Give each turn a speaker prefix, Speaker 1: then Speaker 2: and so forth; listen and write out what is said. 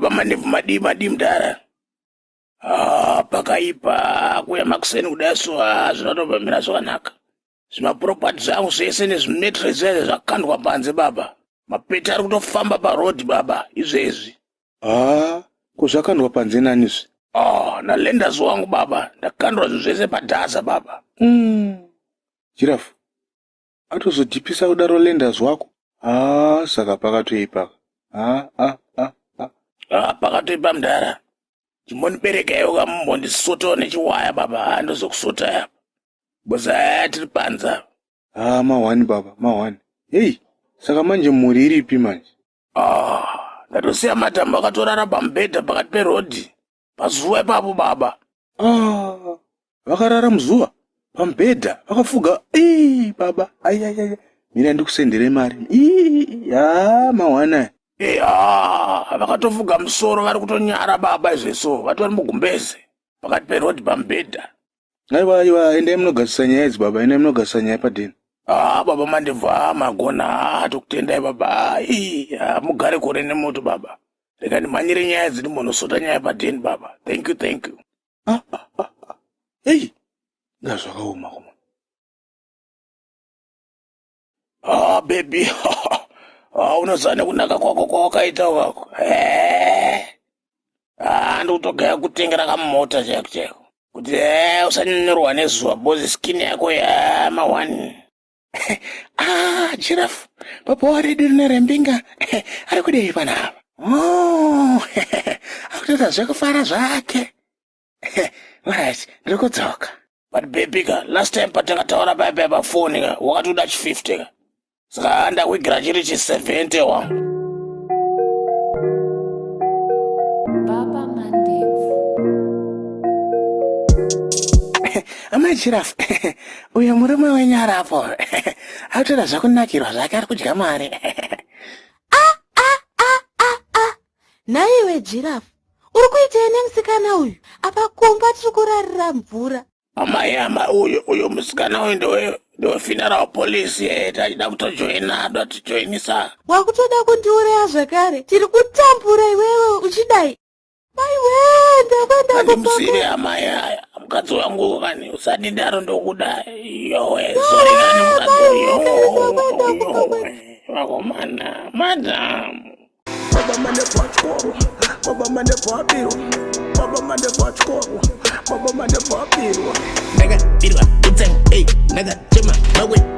Speaker 1: baba mandevu madi mdara. Pakaipa kuya makuseni kudaswa zvinotobva zvakanaka. Zvimapropati zvangu zvese nezvimetre zvese zvakandwa panze baba. Mapeta ari kutofamba parodi baba izvezvi.
Speaker 2: Kuzvakandwa panze nanizvi?
Speaker 1: Nalenders wangu baba, ndakandwa zvese padhaza baba.
Speaker 2: Jirafu, atozodhipisa kudaro lenders wako? Saka pakatoipaka.
Speaker 1: Pakatoipa mdara. Chimboniberekeyo kamumbondisotawo nechiwaya baba, ndozokusota yapa. Boza tiri panza.
Speaker 2: Mawani baba, mawani. Hey, saka manje muri iripi manje?
Speaker 1: Ndatosiya matambo akatorara pamubhedha pakati perodhi. Pazuva ipapo baba.
Speaker 2: Vakarara muzuva? Pamubhedha? Vakafuga? Baba, ayayaya. Mira ndikusendere mari. Mawana.
Speaker 1: Vakatofuga musoro vari kutonyara baba izveso. Vatori mugumbeze. Pakati perodhi pamubhedha.
Speaker 2: Aiwa, endai munogasisa nyaya idzi baba, endai munogasisa nyaya padini.
Speaker 1: Baba mandevu magona tokutendai baba. Mugare kure nemoto baba. Reka ndimhanyire nyaya dziri munosota nyaya padini baba. Thank you.
Speaker 2: Hey, ngazvakaoma koma.
Speaker 1: Baby. Unozane kunaka kwako kwawakaita wako. Ndikutogaya kutengera kamota cheko. Kuti usanyorwa nezuva bozi skin yako mawani. Jirafu, papa waredi nerembinga. Ari kudei panapa. Akutoita zvekufara zvake. Right, ndiri kudzoka. But baby last time patakataura paipa pafoni wakatoda 50. Saka ndakwigira chiri 70 wangu.
Speaker 3: Baba mandevu.
Speaker 1: Jirafu, uyo murume wenyara apo. Akutoda zvakunakirwa zvake ari kudya mari.
Speaker 3: Naiwe Jirafu, uri kuitei nemusikana uyu? Apa kumba tiri kurarira mvura.
Speaker 1: Uyo musikana uyu ndewe funeral police tachida kutojoina tijoinisa.
Speaker 3: Wakutoda kundiuraya zvakare. Tiri kutambura iwewe uchidai. Maiwe, ndakwenda
Speaker 1: kumusire amai mukadzi wangu kani usati ndaro ndokuda. Sorry kani mukadzi wakomana madam. Baba mandevu wachikoro, baba mandevu wabirwa, baba mandevu wachikoro, baba mandevu wabirwa. Naga birwa, utseng, naga chema, mawe.